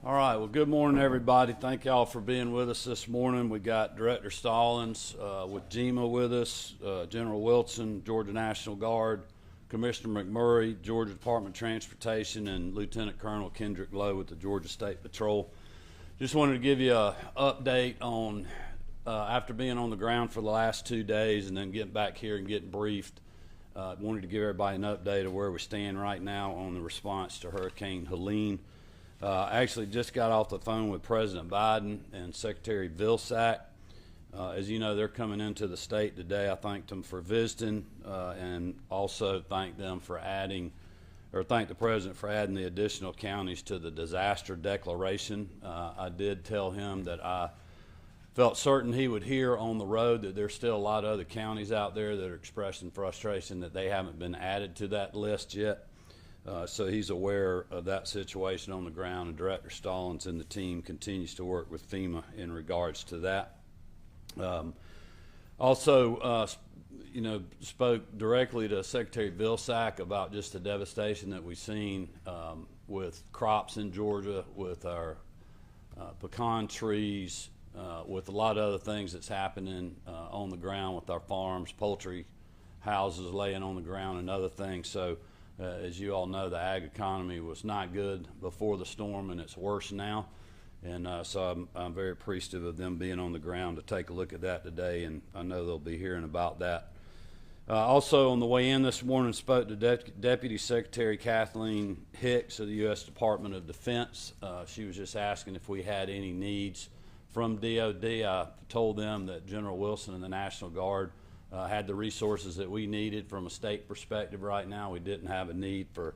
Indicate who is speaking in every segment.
Speaker 1: All right, well, good morning, everybody. Thank y'all for being with us this morning. We got Director Stallings with GEMA with us, General Wilson, Georgia National Guard, Commissioner McMurry, Georgia Department of Transportation, and Lieutenant Colonel Kendrick Lowe with the Georgia State Patrol. Just wanted to give you an update on, after being on the ground for the last 2 days and then getting back here and getting briefed, wanted to give everybody an update of where we stand right now on the response to Hurricane Helene. I actually just got off the phone with President Biden and Secretary Vilsack. As you know, they're coming into the state today. I thanked them for visiting and also thank them for adding, or thank the President for adding the additional counties to the disaster declaration. I did tell him that I felt certain he would hear on the road that there's still a lot of other counties out there that are expressing frustration that they haven't been added to that list yet. So he's aware of that situation on the ground, and Director Stallings and the team continues to work with FEMA in regards to that. Spoke directly to Secretary Vilsack about just the devastation that we've seen with crops in Georgia, with our pecan trees, with a lot of other things that's happening on the ground with our farms, poultry houses laying on the ground, and other things. So. As you all know, the ag economy was not good before the storm, and it's worse now. And so I'm very appreciative of them being on the ground to take a look at that today, and I know they'll be hearing about that. Also, on the way in this morning, spoke to Deputy Secretary Kathleen Hicks of the U.S. Department of Defense. She was just asking if we had any needs from DOD. I told them that General Wilson and the National Guard had the resources that we needed from a state perspective right now. We didn't have a need for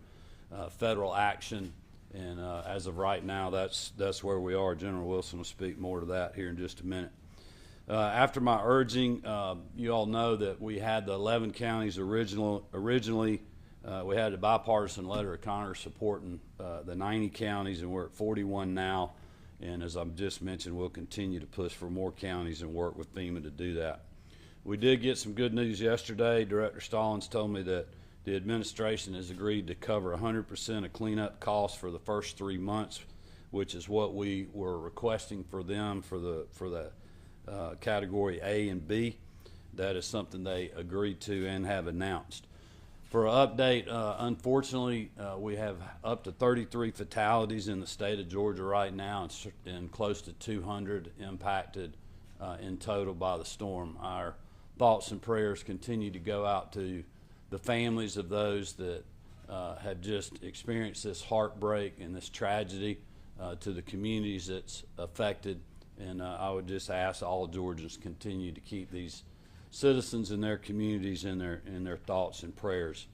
Speaker 1: federal action, and as of right now, that's where we are. General Wilson will speak more to that here in just a minute. After my urging, you all know that we had the 11 counties originally. We had a bipartisan letter of Congress supporting the 90 counties, and we're at 41 now. And as I've just mentioned, we'll continue to push for more counties and work with FEMA to do that. We did get some good news yesterday. Director Stallings told me that the administration has agreed to cover 100% of cleanup costs for the first 3 months, which is what we were requesting for them for the category A and B. That is something they agreed to and have announced. For an update, unfortunately, we have up to 33 fatalities in the state of Georgia right now, and close to 200 impacted in total by the storm. Our thoughts and prayers continue to go out to the families of those that have just experienced this heartbreak and this tragedy, to the communities that's affected. And I would just ask all Georgians continue to keep these citizens in their communities in their thoughts and prayers.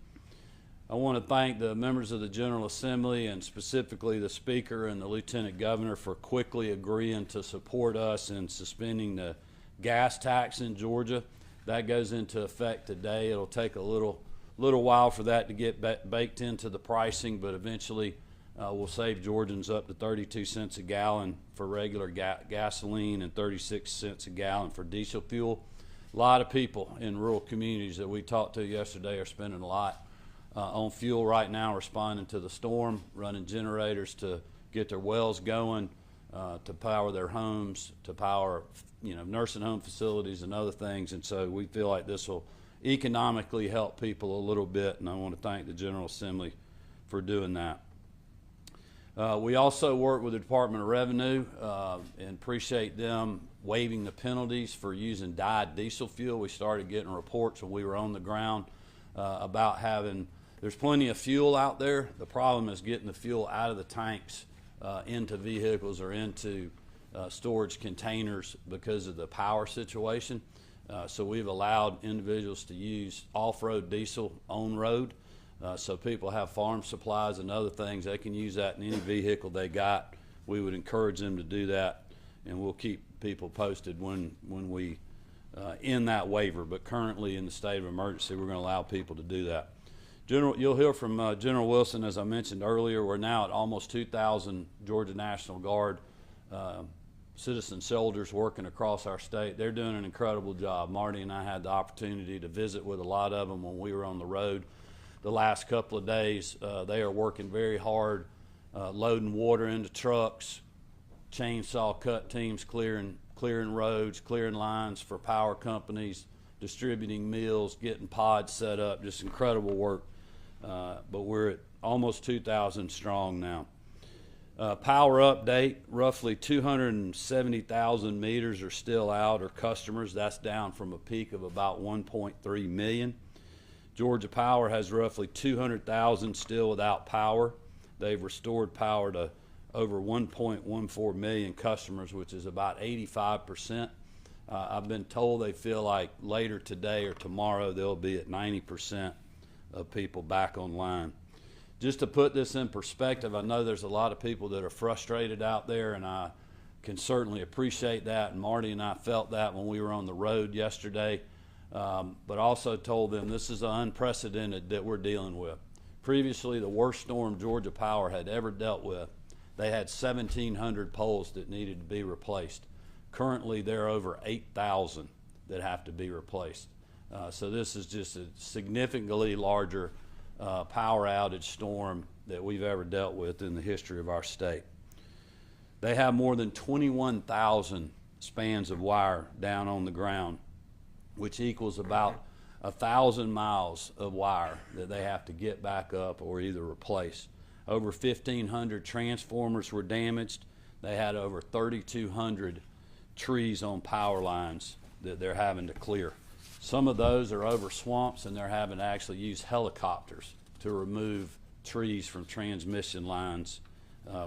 Speaker 1: I want to thank the members of the General Assembly, and specifically the Speaker and the Lieutenant Governor, for quickly agreeing to support us in suspending the gas tax in Georgia. That goes into effect today. It'll take a little while for that to get baked into the pricing, but eventually we'll save Georgians up to 32 cents a gallon for regular gasoline and 36 cents a gallon for diesel fuel. A lot of people in rural communities that we talked to yesterday are spending a lot on fuel right now, responding to the storm, running generators to get their wells going, to power their homes, to power nursing home facilities and other things. And so we feel like this will economically help people a little bit, and I want to thank the General Assembly for doing that. We also work with the Department of Revenue and appreciate them waiving the penalties for using dyed diesel fuel. We started getting reports when we were on the ground about there's plenty of fuel out there. The problem is getting the fuel out of the tanks into vehicles or into storage containers because of the power situation. So we've allowed individuals to use off-road diesel on road. So people have farm supplies and other things, they can use that in any vehicle they got. We would encourage them to do that, and we'll keep people posted when we end that waiver. But currently in the state of emergency, we're going to allow people to do that. You'll hear from General Wilson, as I mentioned earlier. We're now at almost 2,000 Georgia National Guard citizen soldiers working across our state. They're doing an incredible job. Marty and I had the opportunity to visit with a lot of them when we were on the road the last couple of days. They are working very hard loading water into trucks, chainsaw cut teams clearing roads, clearing lines for power companies, distributing meals, getting pods set up, just incredible work. But we're at almost 2,000 strong now. Power update, roughly 270,000 meters are still out or customers. That's down from a peak of about 1.3 million. Georgia Power has roughly 200,000 still without power. They've restored power to over 1.14 million customers, which is about 85%. I've been told they feel like later today or tomorrow they'll be at 90% of people back online. Just to put this in perspective, I know there's a lot of people that are frustrated out there, and I can certainly appreciate that, and Marty and I felt that when we were on the road yesterday, but also told them this is unprecedented that we're dealing with. Previously, the worst storm Georgia Power had ever dealt with, they had 1,700 poles that needed to be replaced. Currently, there are over 8,000 that have to be replaced. So this is just a significantly larger power outage storm that we've ever dealt with in the history of our state. They have more than 21,000 spans of wire down on the ground, which equals about 1,000 miles of wire that they have to get back up or either replace. Over 1,500 transformers were damaged. They had over 3,200 trees on power lines that they're having to clear. Some of those are over swamps, and they're having to actually use helicopters to remove trees from transmission lines,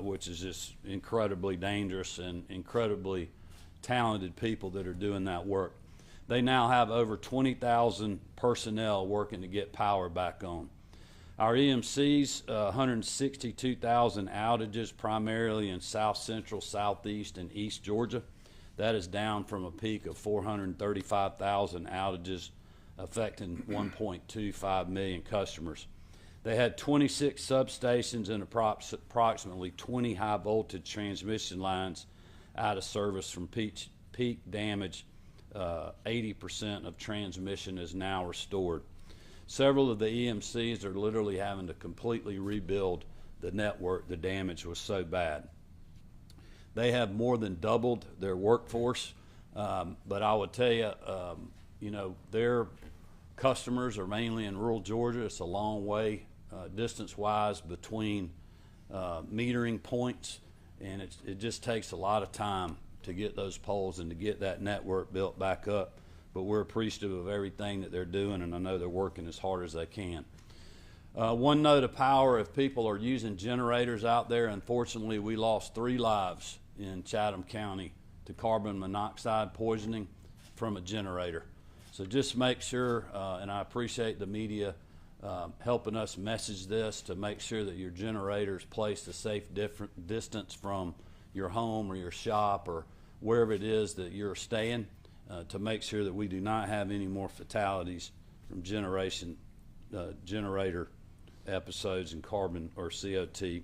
Speaker 1: which is just incredibly dangerous and incredibly talented people that are doing that work. They now have over 20,000 personnel working to get power back on. Our EMCs, 162,000 outages primarily in south central, southeast, and east Georgia. That is down from a peak of 435,000 outages affecting 1.25 million customers. They had 26 substations and approximately 20 high voltage transmission lines out of service from peak damage. 80% of transmission is now restored. Several of the EMCs are literally having to completely rebuild the network. The damage was so bad. They have more than doubled their workforce, but I would tell you, their customers are mainly in rural Georgia. It's a long way distance-wise between metering points, and it just takes a lot of time to get those poles and to get that network built back up. But we're appreciative of everything that they're doing, and I know they're working as hard as they can. One note of power, if people are using generators out there, unfortunately we lost 3 lives in Chatham County to carbon monoxide poisoning from a generator. So just make sure, and I appreciate the media helping us message this, to make sure that your generator is placed a safe distance from your home or your shop or wherever it is that you're staying, to make sure that we do not have any more fatalities from generator episodes and carbon or CO2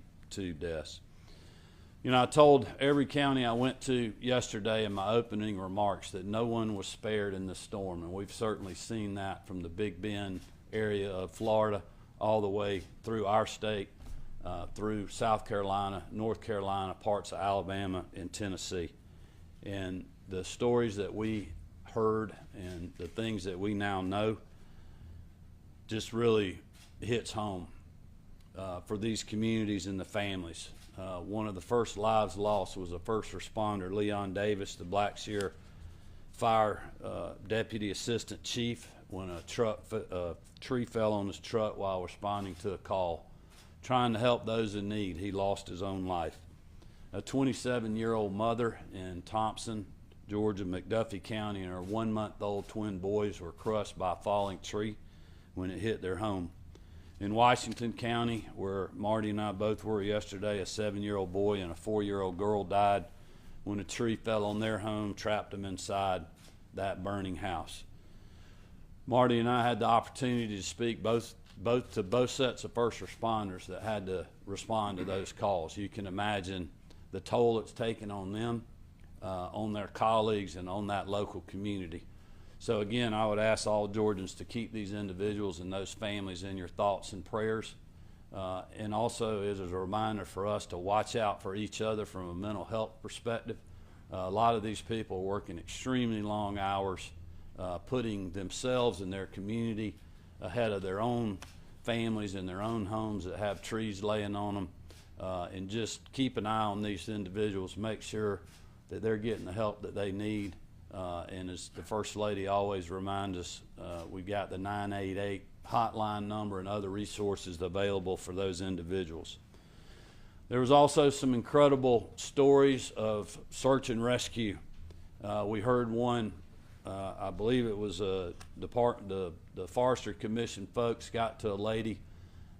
Speaker 1: deaths. I told every county I went to yesterday in my opening remarks that no one was spared in this storm, and we've certainly seen that from the Big Bend area of Florida all the way through our state, through South Carolina, North Carolina, parts of Alabama, and Tennessee. And the stories that we heard and the things that we now know just really hits home for these communities and the families. One of the first lives lost was a first responder, Leon Davis, the Blackshear Fire Deputy Assistant Chief, when a tree fell on his truck while responding to a call. Trying to help those in need, he lost his own life. A 27-year-old mother in Thompson, Georgia, McDuffie County, and her 1-month-old twin boys were crushed by a falling tree when it hit their home. In Washington County, where Marty and I both were yesterday, a 7-year-old boy and a 4-year-old girl died when a tree fell on their home, trapped them inside that burning house. Marty and I had the opportunity to speak to both sets of first responders that had to respond to those calls. You can imagine the toll it's taken on them, on their colleagues, and on that local community. So again, I would ask all Georgians to keep these individuals and those families in your thoughts and prayers. and also is a reminder for us to watch out for each other from a mental health perspective. A lot of these people are working extremely long hours, putting themselves and their community ahead of their own families and their own homes that have trees laying on them, and just keep an eye on these individuals, make sure that they're getting the help that they need. And as the First Lady always reminds us, we've got the 988 hotline number and other resources available for those individuals. There was also some incredible stories of search and rescue. We heard one, I believe it was the Forestry Commission folks got to a lady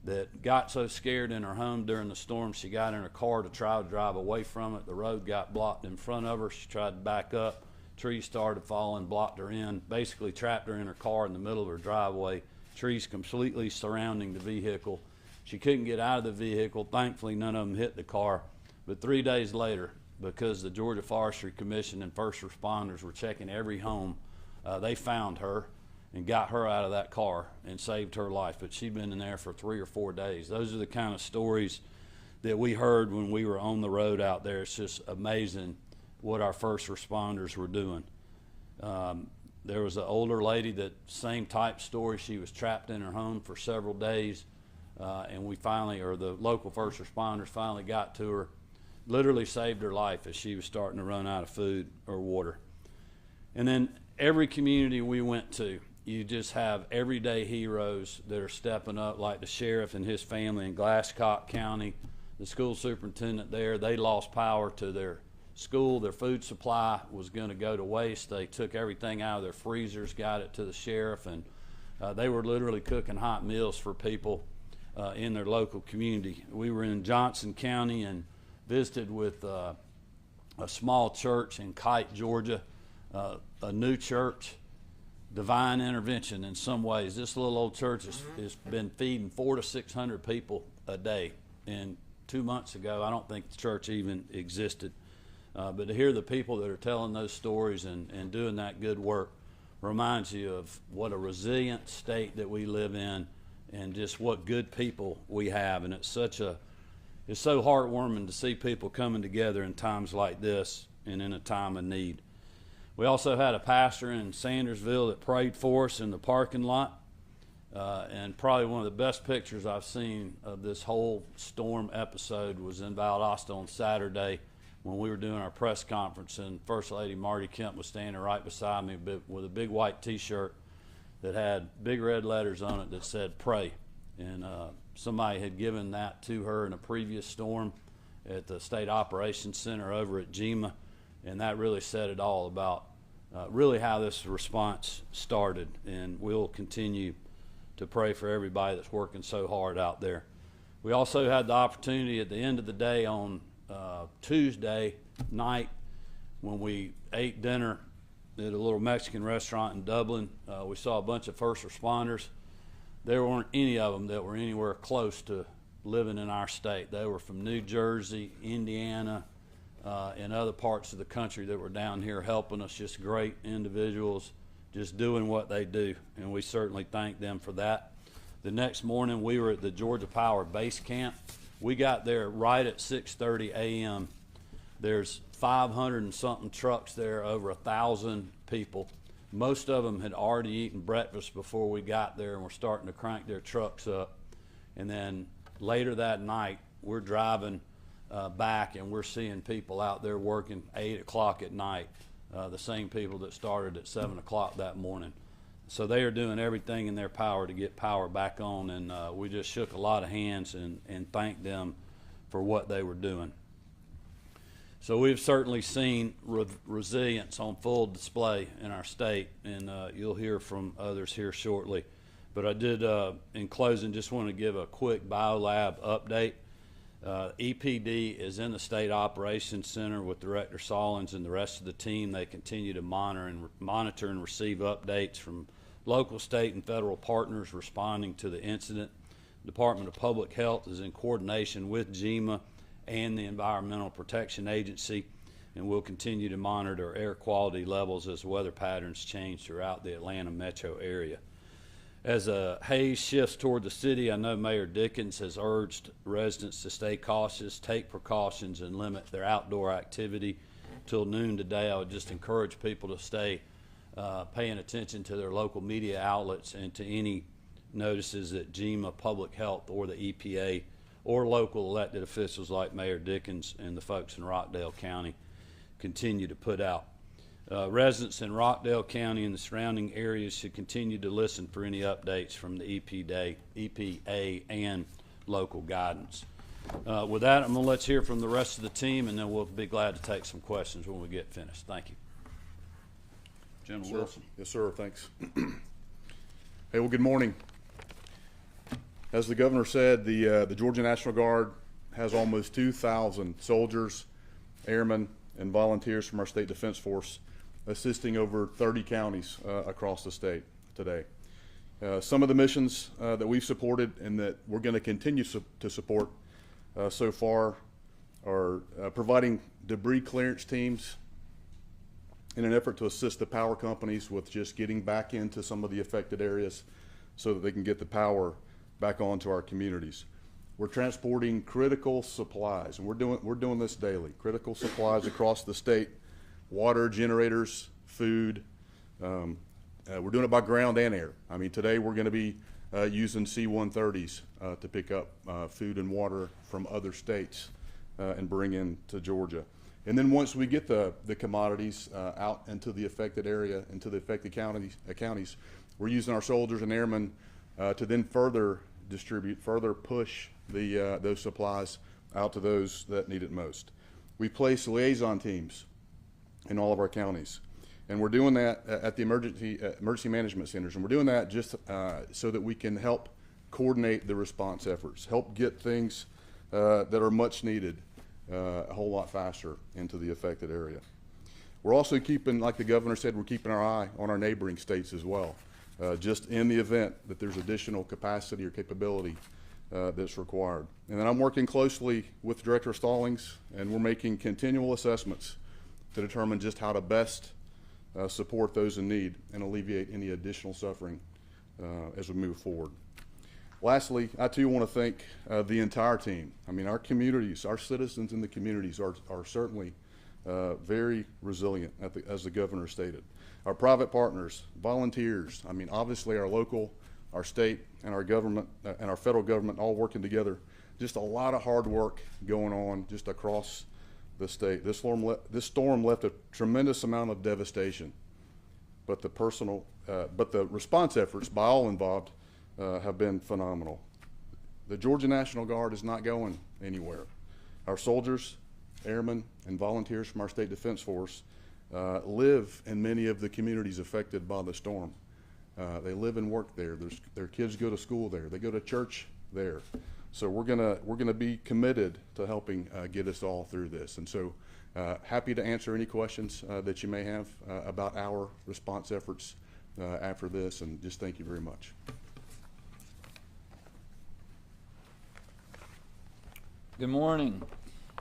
Speaker 1: that got so scared in her home during the storm she got in her car to try to drive away from it. The road got blocked in front of her. She tried to back up. Trees started falling, blocked her in, basically trapped her in her car in the middle of her driveway. Trees completely surrounding the vehicle. She couldn't get out of the vehicle. Thankfully, none of them hit the car. But 3 days later, because the Georgia Forestry Commission and first responders were checking every home, they found her and got her out of that car and saved her life. But she'd been in there for 3 or 4 days. Those are the kind of stories that we heard when we were on the road out there. It's just amazing what our first responders were doing. There was an older lady that same type story. She was trapped in her home for several days, and we finally, or the local first responders finally got to her, literally saved her life as she was starting to run out of food or water. And then every community we went to, you just have everyday heroes that are stepping up, like the sheriff and his family in Glasscock County, the school superintendent there. They lost power to their school. Their food supply was going to go to waste. They took everything out of their freezers, got it to the sheriff, and they were literally cooking hot meals for people in their local community. We were in Johnson County and visited with a small church in Kite, Georgia, a new church, divine intervention in some ways. This little old church has been feeding 400 to 600 people a day, and 2 months ago I don't think the church even existed. But to hear the people that are telling those stories and doing that good work reminds you of what a resilient state that we live in and just what good people we have. And it's so heartwarming to see people coming together in times like this and in a time of need. We also had a pastor in Sandersville that prayed for us in the parking lot. And probably one of the best pictures I've seen of this whole storm episode was in Valdosta on Saturday, when we were doing our press conference, and First Lady Marty Kemp was standing right beside me with a big white T-shirt that had big red letters on it that said "Pray," and somebody had given that to her in a previous storm at the State Operations Center over at GEMA, and that really said it all about really how this response started. And we'll continue to pray for everybody that's working so hard out there. We also had the opportunity at the end of the day on Tuesday night, when we ate dinner at a little Mexican restaurant in Dublin, we saw a bunch of first responders. There weren't any of them that were anywhere close to living in our state. They were from New Jersey, Indiana, and other parts of the country that were down here helping us. Just great individuals, just doing what they do, and we certainly thank them for that. The next morning, we were at the Georgia Power Base Camp. We got there right at 6:30 a.m. There's 500 and something trucks there, over 1,000 people. Most of them had already eaten breakfast before we got there and were starting to crank their trucks up. And then later that night, we're driving back and we're seeing people out there working 8 o'clock at night, the same people that started at 7 o'clock that morning. So they are doing everything in their power to get power back on, and we just shook a lot of hands and thanked them for what they were doing. So we've certainly seen resilience on full display in our state, and you'll hear from others here shortly. But I did, in closing, just want to give a quick Biolab update. EPD is in the State Operations Center with Director Stallings and the rest of the team. They continue to monitor and receive updates from local, state, and federal partners responding to the incident. The Department of Public Health is in coordination with GEMA and the Environmental Protection Agency, and we'll continue to monitor air quality levels as weather patterns change throughout the Atlanta metro area. As a haze shifts toward the city, I know Mayor Dickens has urged residents to stay cautious, take precautions, and limit their outdoor activity till noon today. I would just encourage people to stay paying attention to their local media outlets and to any notices that GEMA, Public Health, or the EPA, or local elected officials like Mayor Dickens and the folks in Rockdale County continue to put out. Residents in Rockdale County and the surrounding areas should continue to listen for any updates from the EPA and local guidance. With that, let's hear from the rest of the team, and then we'll be glad to take some questions when we get finished. Thank you. General Wilson.
Speaker 2: Yes, sir. Thanks. Hey, well, good morning. As the governor said, the Georgia National Guard has almost 2,000 soldiers, airmen, and volunteers from our state defense force assisting over 30 counties across the state today. Some of the missions that we've supported and that we're going to continue to support so far are providing debris clearance teams in an effort to assist the power companies with just getting back into some of the affected areas so that they can get the power back onto our communities. We're transporting critical supplies, and we're doing this daily. Critical supplies across the state: water, generators, food. We're doing it by ground and air. I mean, today we're going to be using C-130s to pick up food and water from other states and bring in to Georgia. And then once we get the commodities out into the affected area, into the affected counties, we're using our soldiers and airmen to then further distribute, further push those supplies out to those that need it most. We place liaison teams in all of our counties, and we're doing that at the emergency management centers, and we're doing that just so that we can help coordinate the response efforts, help get things that are much needed a whole lot faster into the affected area. We're also keeping, like the governor said, we're keeping our eye on our neighboring states as well, just in the event that there's additional capacity or capability that's required. And then I'm working closely with Director Stallings, and we're making continual assessments to determine just how to best support those in need and alleviate any additional suffering as we move forward. Lastly, I too want to thank the entire team. I mean, our communities, our citizens in the communities are certainly very resilient, as the governor stated. Our private partners, volunteers, I mean, obviously our local, our state, and our government, and our federal government all working together. Just a lot of hard work going on just across the state. This storm left a tremendous amount of devastation, but the response efforts by all involved have been phenomenal. The Georgia National Guard is not going anywhere. Our soldiers, airmen, and volunteers from our state defense force live in many of the communities affected by the storm. They live and work there. Their kids go to school there. They go to church there. So we're gonna be committed to helping get us all through this. And so happy to answer any questions that you may have about our response efforts after this, and just thank you very much.
Speaker 3: Good morning.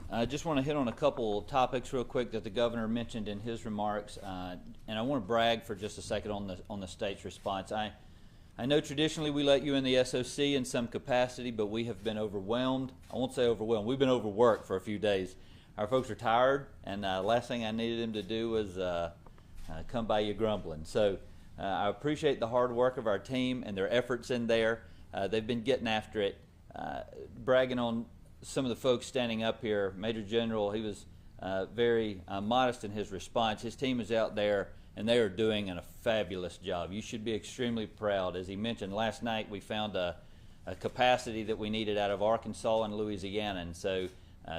Speaker 3: I just want to hit on a couple of topics real quick that the governor mentioned in his remarks, and I want to brag for just a second on the state's response. I know traditionally we let you in the SOC in some capacity, but we have been overwhelmed. I won't say overwhelmed. We've been overworked for a few days. Our folks are tired, and the last thing I needed them to do was come by you grumbling. So I appreciate the hard work of our team and their efforts in there. They've been getting after it. Bragging on some of the folks standing up here, Major General, he was very modest in his response. His team is out there, and they are doing a fabulous job. You should be extremely proud. As he mentioned, last night we found a capacity that we needed out of Arkansas and Louisiana, and so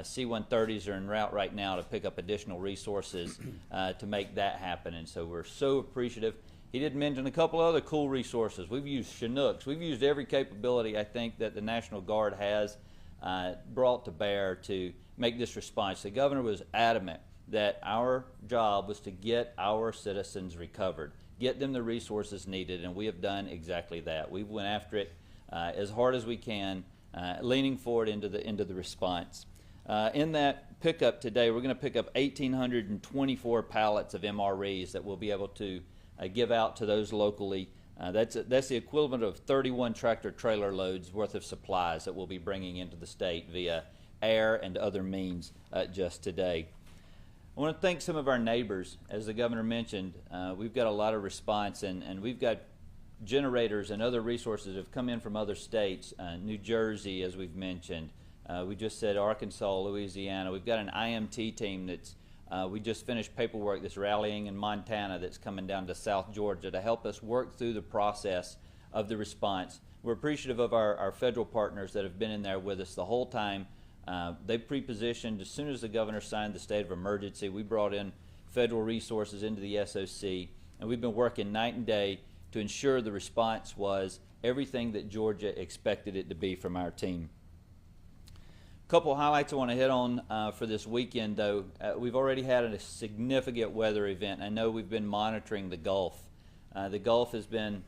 Speaker 3: C-130s are en route right now to pick up additional resources to make that happen, and so we're so appreciative. He did mention a couple other cool resources. We've used Chinooks. We've used every capability, I think, that the National Guard has brought to bear to make this response. The governor was adamant that our job was to get our citizens recovered, get them the resources needed, and we have done exactly that. We went after it as hard as we can, leaning forward into the response. In that pickup today, we're going to pick up 1,824 pallets of MREs that we'll be able to give out to those locally That's the equivalent of 31 tractor-trailer loads worth of supplies that we'll be bringing into the state via air and other means just today. I want to thank some of our neighbors. As the governor mentioned, we've got a lot of response, and we've got generators and other resources that have come in from other states, New Jersey, as we've mentioned. We just said Arkansas, Louisiana. We've got an IMT team that's we just finished paperwork that's rallying in Montana that's coming down to South Georgia to help us work through the process of the response. We're appreciative of our federal partners that have been in there with us the whole time. They pre-positioned. As soon as the governor signed the state of emergency, we brought in federal resources into the SOC, and we've been working night and day to ensure the response was everything that Georgia expected it to be from our team. Couple highlights I want to hit on for this weekend, though. We've already had a significant weather event. I know we've been monitoring the Gulf. The Gulf has been,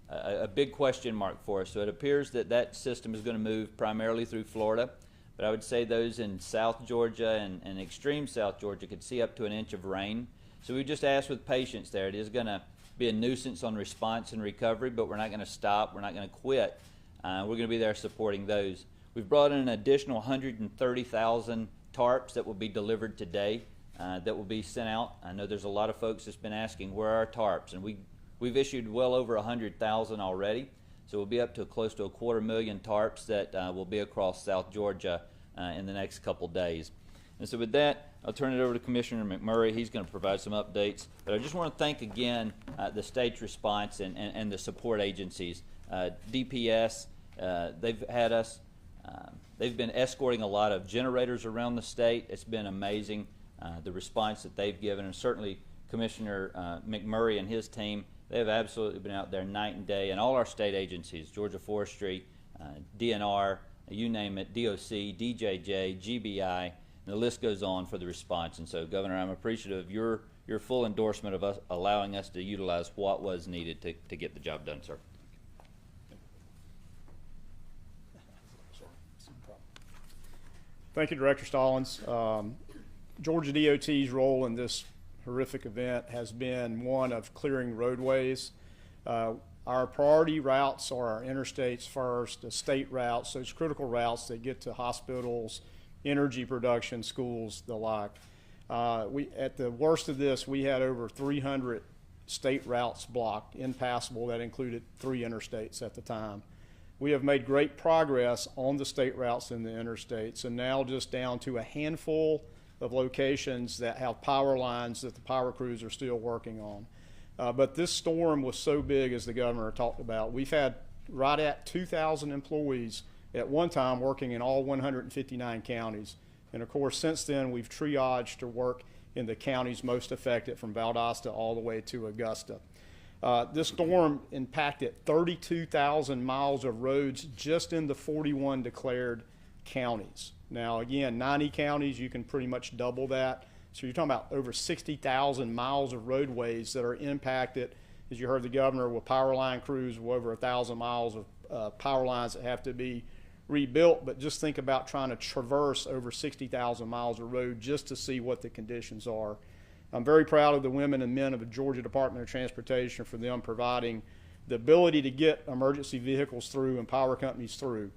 Speaker 3: a big question mark for us. So it appears that that system is going to move primarily through Florida. But I would say those in South Georgia and extreme South Georgia could see up to an inch of rain. So we just ask with patience there. It is going to be a nuisance on response and recovery, but we're not going to stop. We're not going to quit. We're going to be there supporting those. We've brought in an additional 130,000 tarps that will be delivered today that will be sent out. I know there's a lot of folks that's been asking, where are our tarps? And we've issued well over 100,000 already. So we'll be up to close to 250,000 tarps that will be across South Georgia in the next couple days. And so with that, I'll turn it over to Commissioner McMurray. He's going to provide some updates. But I just want to thank again the state's response and the support agencies. DPS, they've had us. They've been escorting a lot of generators around the state. It's been amazing, the response that they've given, and certainly Commissioner McMurray and his team, they have absolutely been out there night and day, and all our state agencies, Georgia Forestry, DNR, you name it, DOC, DJJ, GBI, and the list goes on for the response. And so, Governor, I'm appreciative of your full endorsement of us allowing us to utilize what was needed to get the job done, sir.
Speaker 4: Thank you, Director Stallings. Georgia DOT's role in this horrific event has been one of clearing roadways. Our priority routes are our interstates first, the state routes, those critical routes that get to hospitals, energy production, schools, the like. At the worst of this, we had over 300 state routes blocked, impassable. That included 3 interstates at the time. We have made great progress on the state routes and the interstates, and now just down to a handful of locations that have power lines that the power crews are still working on. But this storm was so big, as the governor talked about. We've had right at 2,000 employees at one time working in all 159 counties. And of course, since then, we've triaged to work in the counties most affected, from Valdosta all the way to Augusta. This storm impacted 32,000 miles of roads just in the 41 declared counties. Now, again, 90 counties, you can pretty much double that. So you're talking about over 60,000 miles of roadways that are impacted, as you heard the governor, with power line crews, with over 1,000 miles of power lines that have to be rebuilt. But just think about trying to traverse over 60,000 miles of road just to see what the conditions are. I'm very proud of the women and men of the Georgia Department of Transportation for them providing the ability to get emergency vehicles through and power companies through.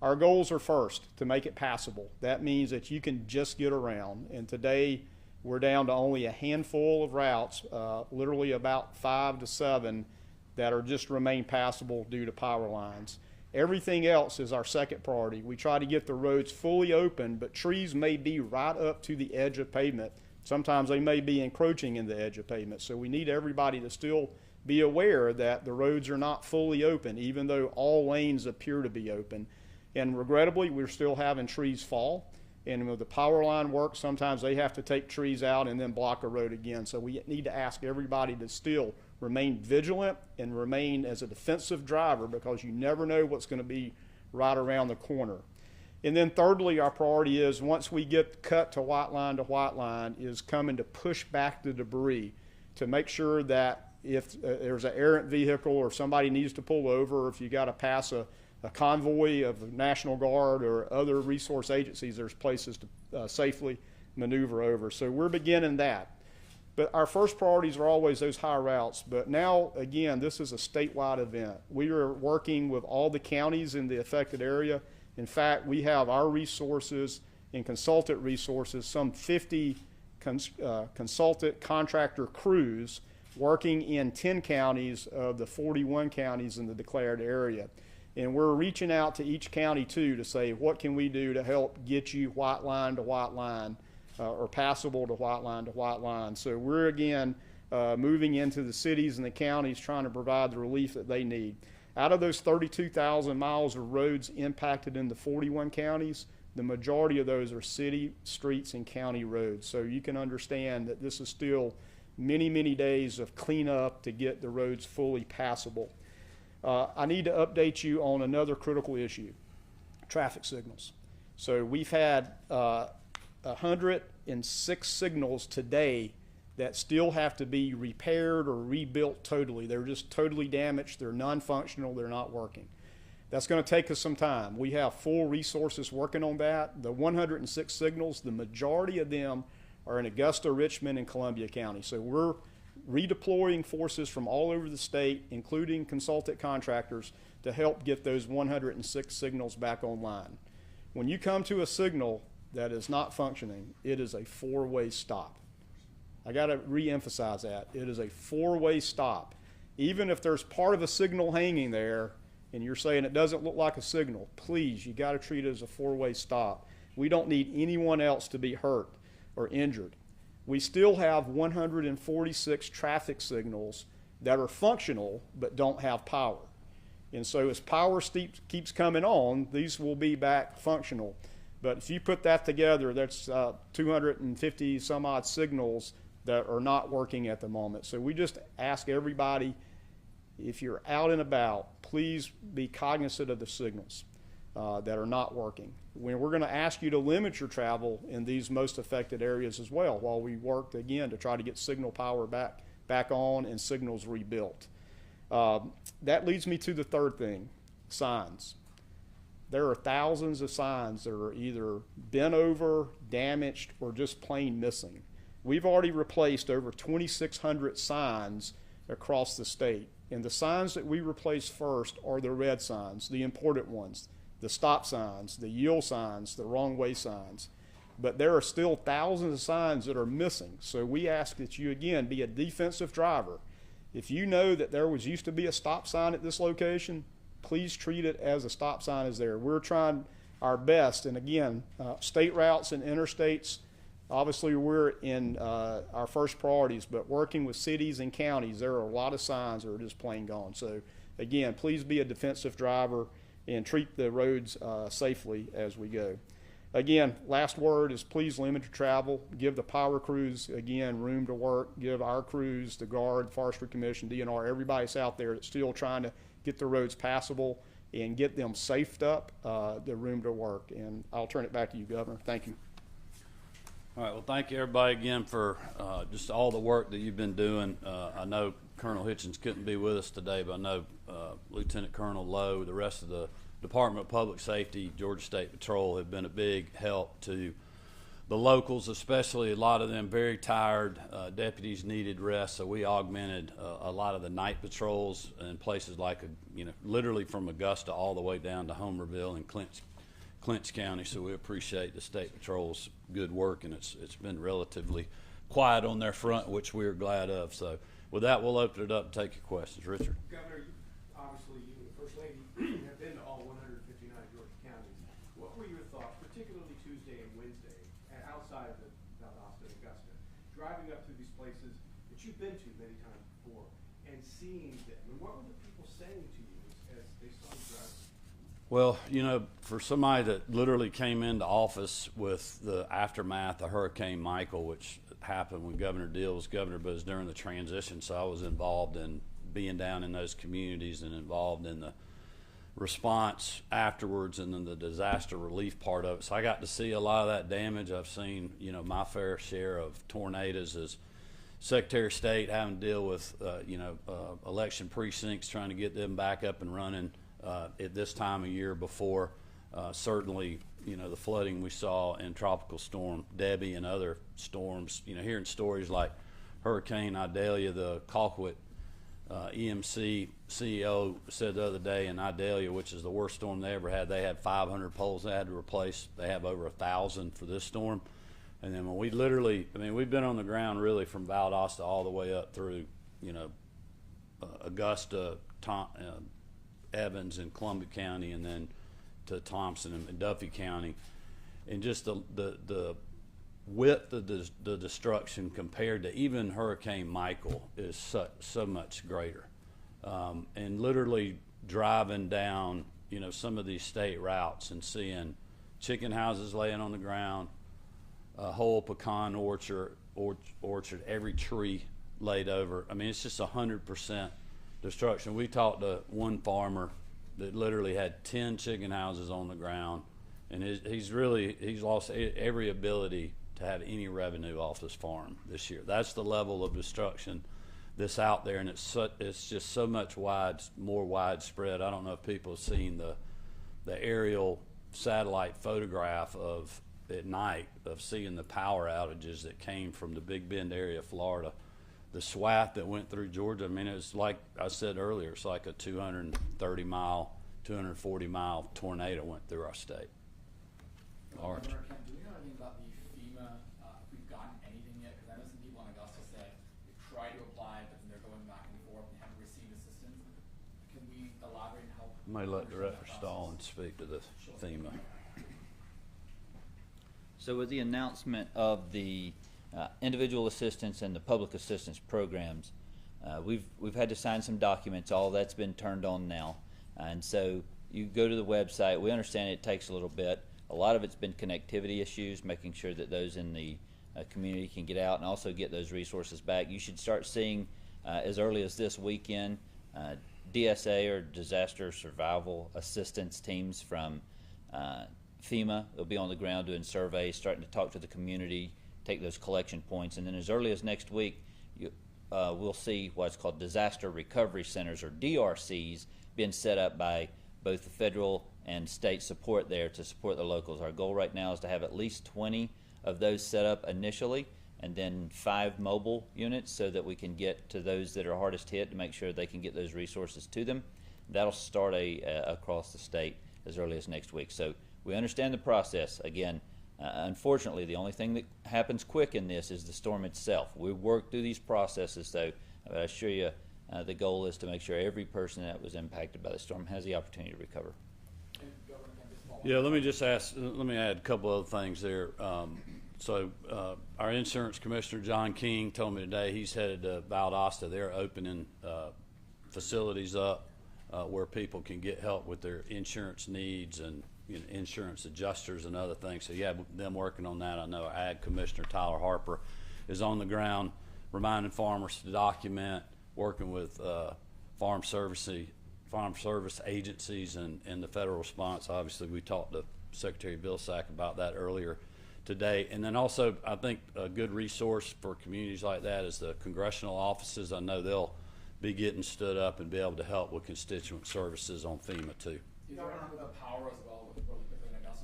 Speaker 4: Our goals are first, to make it passable. That means that you can just get around. And today, we're down to only a handful of routes, literally about 5 to 7, that are just remain passable due to power lines. Everything else is our second priority. We try to get the roads fully open, but trees may be right up to the edge of pavement. Sometimes they may be encroaching in the edge of pavement. So we need everybody to still be aware that the roads are not fully open, even though all lanes appear to be open. And regrettably, we're still having trees fall. And with the power line work, sometimes they have to take trees out and then block a road again. So we need to ask everybody to still remain vigilant and remain as a defensive driver, because you never know what's going to be right around the corner. And then thirdly, our priority is, once we get cut to white line, is coming to push back the debris to make sure that if there's an errant vehicle or somebody needs to pull over, or if you got to pass a convoy of the National Guard or other resource agencies, there's places to safely maneuver over. So we're beginning that. But our first priorities are always those high routes. But now, again, this is a statewide event. We are working with all the counties in the affected area. In fact, we have our resources and consultant resources, some 50 consultant contractor crews working in 10 counties of the 41 counties in the declared area. And we're reaching out to each county, too, to say, what can we do to help get you white line to white line, or passable to white line to white line. So we're, again, moving into the cities and the counties trying to provide the relief that they need. Out of those 32,000 miles of roads impacted in the 41 counties, the majority of those are city, streets, and county roads. So you can understand that this is still many, many days of cleanup to get the roads fully passable. I need to update you on another critical issue, traffic signals. So we've had 106 signals today that still have to be repaired or rebuilt totally. They're just totally damaged, they're non-functional, they're not working. That's going to take us some time. We have full resources working on that. The 106 signals, the majority of them are in Augusta, Richmond, and Columbia County. So we're redeploying forces from all over the state, including consultant contractors, to help get those 106 signals back online. When you come to a signal that is not functioning, it is a four-way stop. I got to re-emphasize that. It is a four-way stop. Even if there's part of a signal hanging there and you're saying it doesn't look like a signal, please, you got to treat it as a four-way stop. We don't need anyone else to be hurt or injured. We still have 146 traffic signals that are functional but don't have power. And so as power keeps coming on, these will be back functional. But if you put that together, that's 250 some odd signals that are not working at the moment. So we just ask everybody, if you're out and about, please be cognizant of the signals that are not working. We're going to ask you to limit your travel in these most affected areas as well, while we work, again, to try to get signal power back on and signals rebuilt. That leads me to the third thing, signs. There are thousands of signs that are either bent over, damaged, or just plain missing. We've already replaced over 2,600 signs across the state. And the signs that we replace first are the red signs, the important ones, the stop signs, the yield signs, the wrong way signs. But there are still thousands of signs that are missing. So we ask that you, again, be a defensive driver. If you know that there used to be a stop sign at this location, please treat it as a stop sign is there. We're trying our best. And again, state routes and interstates, obviously we're in our first priorities, but working with cities and counties, there are a lot of signs that are just plain gone. So again, please be a defensive driver and treat the roads safely as we go. Again, last word is please limit your travel. Give the power crews, again, room to work. Give our crews, the Guard, Forestry Commission, DNR, everybody's out there that's still trying to get the roads passable and get them safed up, the room to work. And I'll turn it back to you, Governor. Thank you.
Speaker 1: All right, well, thank you everybody again for just all the work that you've been doing. I know Colonel Hitchens couldn't be with us today, but I know Lieutenant Colonel Lowe, the rest of the Department of Public Safety, Georgia State Patrol have been a big help to the locals, especially a lot of them very tired. Deputies needed rest, so we augmented a lot of the night patrols in places like, literally from Augusta all the way down to Homerville and Clinch County. So we appreciate the State Patrol's good work, and it's been relatively quiet on their front, which we're glad of. So with that, we'll open it up and take your questions. Richard.
Speaker 5: Governor, obviously you and the First Lady have been to all 159 Georgia counties. What were your thoughts, particularly Tuesday and Wednesday, outside of the Valdosta and Augusta, driving up to these places that you've been to many times before and seeing them? And what were the people saying to you as they saw you driving?
Speaker 1: Well, for somebody that literally came into office with the aftermath of Hurricane Michael, which happened when Governor Deal was governor, but it was during the transition, so I was involved in being down in those communities and involved in the response afterwards and then the disaster relief part of it. So I got to see a lot of that damage. I've seen, my fair share of tornadoes as Secretary of State, having to deal with, election precincts, trying to get them back up and running at this time of year before certainly, the flooding we saw in Tropical Storm Debbie and other storms, hearing stories like Hurricane Idalia, the Colquitt EMC CEO said the other day in Idalia, which is the worst storm they ever had, they had 500 poles they had to replace. They have over 1,000 for this storm. And then when we literally, I mean, we've been on the ground really from Valdosta all the way up through, you know, Augusta, Evans and Columbia County, and then to Thompson and Duffy County. And just the width of the destruction compared to even Hurricane Michael is so much greater. And literally driving down, you know, some of these state routes and seeing chicken houses laying on the ground, a whole pecan orchard, every tree laid over. I mean, it's just 100% destruction. We talked to one farmer that literally had 10 chicken houses on the ground, and he's lost every ability to have any revenue off this farm this year. That's the level of destruction that's out there, and it's just so much more widespread. I don't know if people have seen the aerial satellite photograph of at night of seeing the power outages that came from the Big Bend area of Florida. The swath that went through Georgia, I mean, it was like I said earlier, it's like a 230 mile, 240 mile tornado went through our state. Orange.
Speaker 6: Do we know anything about the FEMA, if we've gotten anything yet? Because I know some people in Augusta said they tried to apply, but then they're going back and forth and haven't received assistance. Can we elaborate and help?
Speaker 1: I may let Director Stallings speak to this FEMA.
Speaker 3: So with the announcement of the individual assistance and the public assistance programs, we've had to sign some documents. All that's been turned on now, and so you go to the website. We understand it takes a little bit. A lot of it's been connectivity issues, making sure that those in the community can get out and also get those resources back. You should start seeing as early as this weekend DSA or disaster survival assistance teams from FEMA. They'll be on the ground doing surveys, starting to talk to the community, take those collection points, and then as early as next week, we'll see what's called disaster recovery centers, or DRCs, being set up by both the federal and state support there to support the locals. Our goal right now is to have at least 20 of those set up initially, and then 5 mobile units so that we can get to those that are hardest hit to make sure they can get those resources to them. That'll start across the state as early as next week. So we understand the process. Again, unfortunately, the only thing that happens quick in this is the storm itself. We work through these processes, though. But I assure you, the goal is to make sure every person that was impacted by the storm has the opportunity to recover.
Speaker 1: Yeah, let me add a couple other things there. Our insurance commissioner, John King, told me today he's headed to Valdosta. They're opening facilities up where people can get help with their insurance needs and insurance adjusters and other things. So yeah, them working on that. I know our Ag Commissioner Tyler Harper is on the ground reminding farmers to document, working with farm service agencies and the federal response. Obviously, we talked to Secretary Vilsack about that earlier today. And then also, I think a good resource for communities like that is the congressional offices. I know they'll be getting stood up and be able to help with constituent services on FEMA too.
Speaker 6: Is there with the power as well with Augusta?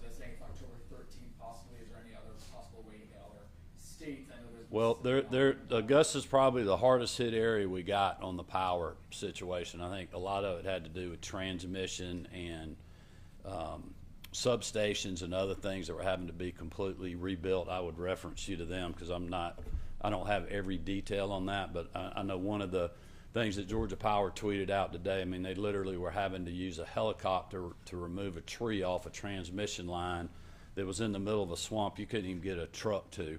Speaker 6: They're saying it's October 13th possibly. Is there any other possible way to get other states? I know there's
Speaker 1: well, Augusta's probably the hardest hit area we got on the power situation. I think a lot of it had to do with transmission and substations and other things that were having to be completely rebuilt. I would reference you to them because I don't have every detail on that, but I know one of the things that Georgia Power tweeted out today, I mean, they literally were having to use a helicopter to remove a tree off a transmission line that was in the middle of a swamp you couldn't even get a truck to.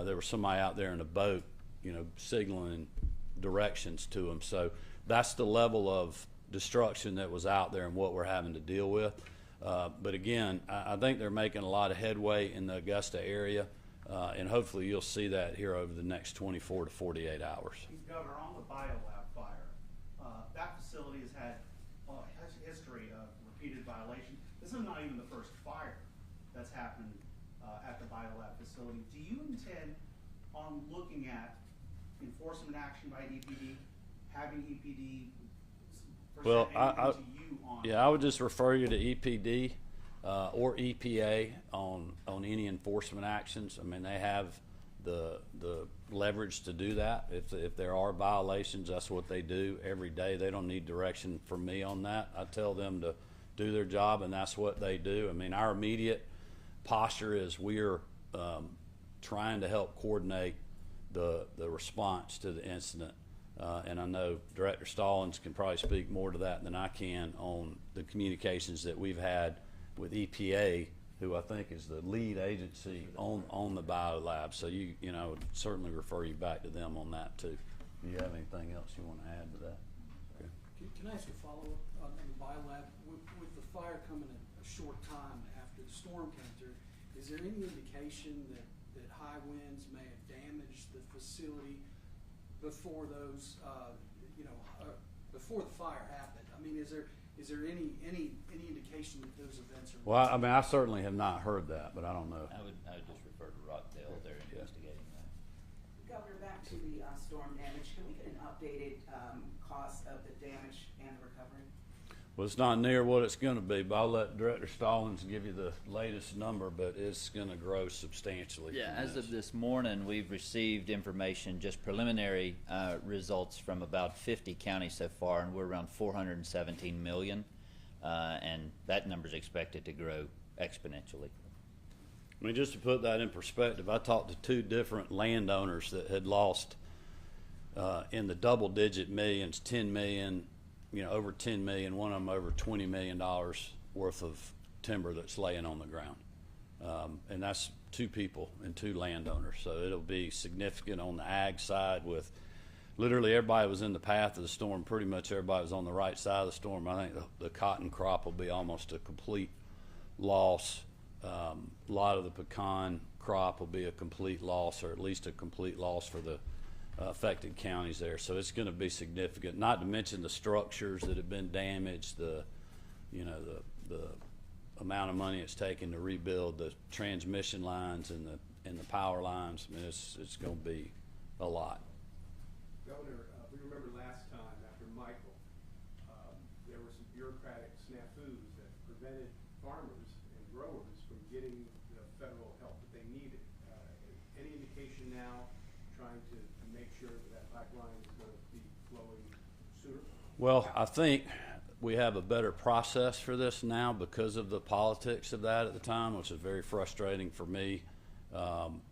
Speaker 1: There was somebody out there in a boat, signaling directions to them. So that's the level of destruction that was out there and what we're having to deal with. But again, I think they're making a lot of headway in the Augusta area, and hopefully you'll see that here over the next 24 to 48 hours.
Speaker 7: Governor, on the Biolab fire, that facility has had a history of repeated violation. This is not even the first fire that's happened at the Biolab facility. Do you intend on looking at enforcement action by EPD, having EPD
Speaker 1: Well,
Speaker 7: present anything to you on?
Speaker 1: Yeah, I would just refer you to EPD or EPA on any enforcement actions. I mean, they have the leverage to do that. If there are violations, that's what they do every day. They don't need direction from me on that. I tell them to do their job, and that's what they do. I mean, our immediate posture is we're trying to help coordinate the response to the incident. And I know Director Stallings can probably speak more to that than I can on the communications that we've had with EPA, who I think is the lead agency on the Biolab. So you know, certainly refer you back to them on that too. Do you have anything else you want to add to that? Okay.
Speaker 8: Can I ask a follow-up on the Biolab? With the fire coming a short time after the storm came through, is there any indication that high winds may have damaged the facility before those, before the fire happened? I mean, is there any indication that those events are?
Speaker 1: Well, I mean, I certainly have not heard that, but I don't know.
Speaker 3: I would just refer to Rockdale. They're investigating that.
Speaker 9: Governor, back to the storm damage. Can we get an updated cost of the damage and the recovery?
Speaker 1: Well, it's not near what it's going to be, but I'll let Director Stallings give you the latest number, but it's going to grow substantially.
Speaker 3: Yeah, as of this morning, we've received information, just preliminary results from about 50 counties so far, and we're around 417 million, and that number is expected to grow exponentially.
Speaker 1: I mean, just to put that in perspective, I talked to 2 different landowners that had lost in the double-digit millions, 10 million, over 10 million, one of them over $20 million worth of timber that's laying on the ground. And that's 2 people and 2 landowners. So it'll be significant on the ag side with literally everybody was in the path of the storm. Pretty much everybody was on the right side of the storm. I think the cotton crop will be almost a complete loss. A lot of the pecan crop will be a complete loss, or at least a complete loss for the affected counties there. So it's going to be significant, not to mention the structures that have been damaged, the amount of money it's taken to rebuild the transmission lines and the power lines. I mean, it's going to be a lot.
Speaker 5: Governor, we remember last time after Michael, there were some bureaucratic snafus that prevented farmers and growers from getting the federal help that they needed. Any indication now trying to make sure that pipeline is going to be flowing sooner?
Speaker 1: Well, I think we have a better process for this now because of the politics of that at the time, which is very frustrating for me.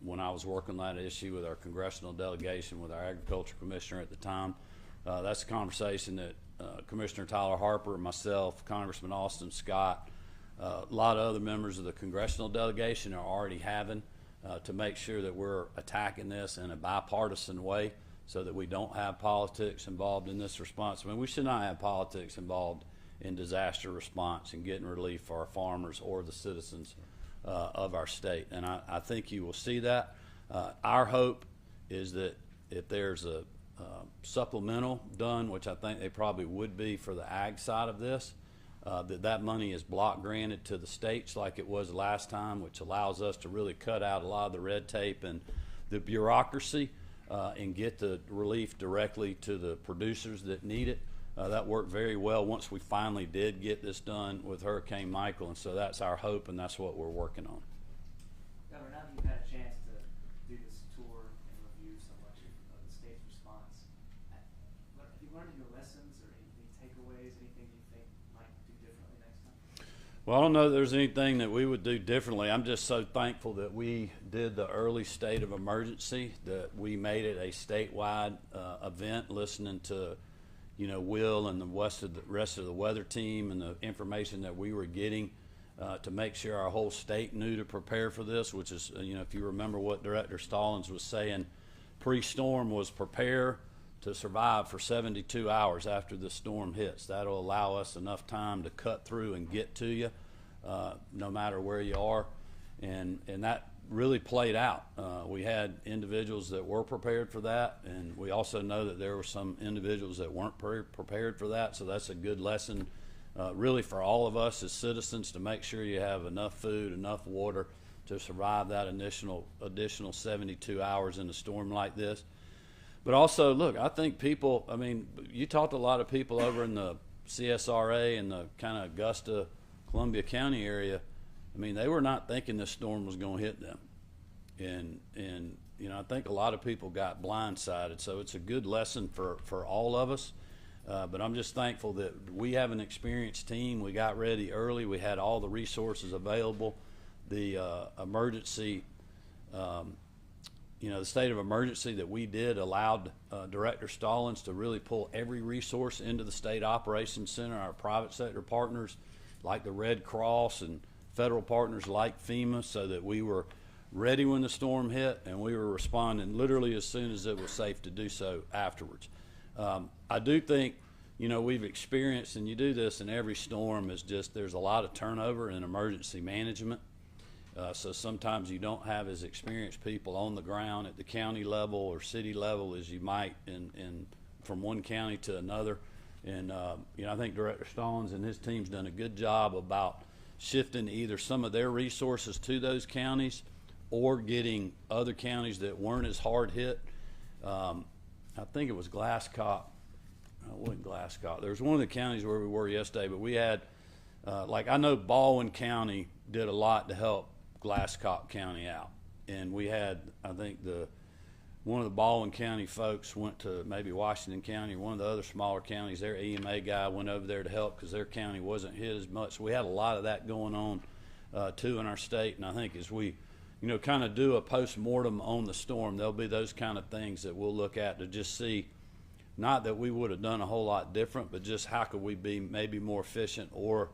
Speaker 1: When I was working on that issue with our congressional delegation, with our agriculture commissioner at the time, that's a conversation that Commissioner Tyler Harper, myself, Congressman Austin Scott, a lot of other members of the congressional delegation are already having to make sure that we're attacking this in a bipartisan way so that we don't have politics involved in this response. I mean, we should not have politics involved in disaster response and getting relief for our farmers or the citizens of our state. And I think you will see that. Our hope is that if there's a supplemental done, which I think they probably would be for the ag side of this, that money is block granted to the states like it was last time, which allows us to really cut out a lot of the red tape and the bureaucracy and get the relief directly to the producers that need it. That worked very well once we finally did get this done with Hurricane Michael, and so that's our hope, and that's what we're working on.
Speaker 9: Governor, now that you've had a chance to do this tour and review so much of the state's response, have you learned any lessons or any takeaways, anything you think might do differently next time?
Speaker 1: Well, I don't know that there's anything that we would do differently. I'm just so thankful that we did the early state of emergency, that we made it a statewide event, listening to Will and the rest of the weather team and the information that we were getting to make sure our whole state knew to prepare for this, which is, if you remember what Director Stallings was saying, pre-storm was prepare to survive for 72 hours after the storm hits. That'll allow us enough time to cut through and get to you, no matter where you are. And that really played out. We had individuals that were prepared for that, and we also know that there were some individuals that weren't prepared for that, so that's a good lesson really for all of us as citizens to make sure you have enough food, enough water to survive that additional 72 hours in a storm like this. But also, look, I think people, I mean, you talk to a lot of people over in the CSRA and the kind of Augusta, Columbia County area. I mean, they were not thinking this storm was going to hit them. and you know, I think a lot of people got blindsided. So it's a good lesson for all of us. But I'm just thankful that we have an experienced team. We got ready early. We had all the resources available. The emergency, you know, the state of emergency that we did allowed Director Stallings to really pull every resource into the State Operations Center, our private sector partners like the Red Cross and federal partners like FEMA, so that we were ready when the storm hit, and we were responding literally as soon as it was safe to do so afterwards. I do think, you know, we've experienced, and you do this in every storm, is just there's a lot of turnover in emergency management. So sometimes you don't have as experienced people on the ground at the county level or city level as you might in from one county to another. And you know, I think Director Stallings and his team's done a good job about shifting either some of their resources to those counties or getting other counties that weren't as hard hit. I think it was Glasscock. It wasn't Glasscock. There was one of the counties where we were yesterday, but we had, like, I know Baldwin County did a lot to help Glasscock County out. And we had, I think one of the Baldwin County folks went to maybe Washington County or one of the other smaller counties. Their EMA guy went over there to help because their county wasn't hit as much. So we had a lot of that going on, too, in our state. And I think as we, you know, kind of do a post-mortem on the storm, there'll be those kind of things that we'll look at to just see, not that we would have done a whole lot different, but just how could we be maybe more efficient or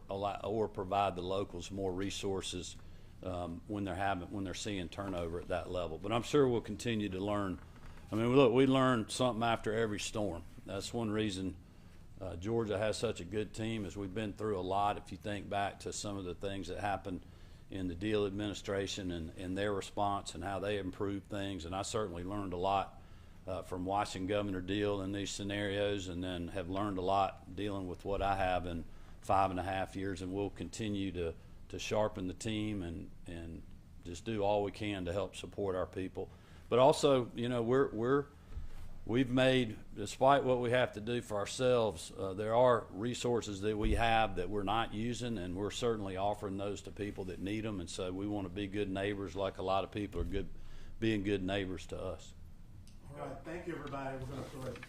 Speaker 1: provide the locals more resources when they're seeing turnover at that level. But I'm sure we'll continue to learn. I mean, look, we learn something after every storm. That's one reason Georgia has such a good team, is we've been through a lot. If you think back to some of the things that happened in the Deal administration and their response and how they improved things, and I certainly learned a lot from watching Governor Deal in these scenarios, and then have learned a lot dealing with what I have in 5.5 years, and we'll continue to sharpen the team and just do all we can to help support our people. But also, you know, we've made, despite what we have to do for ourselves, there are resources that we have that we're not using, and we're certainly offering those to people that need them. And so we want to be good neighbors, like a lot of people are being good neighbors to us.
Speaker 5: All right, thank you, everybody. We're going to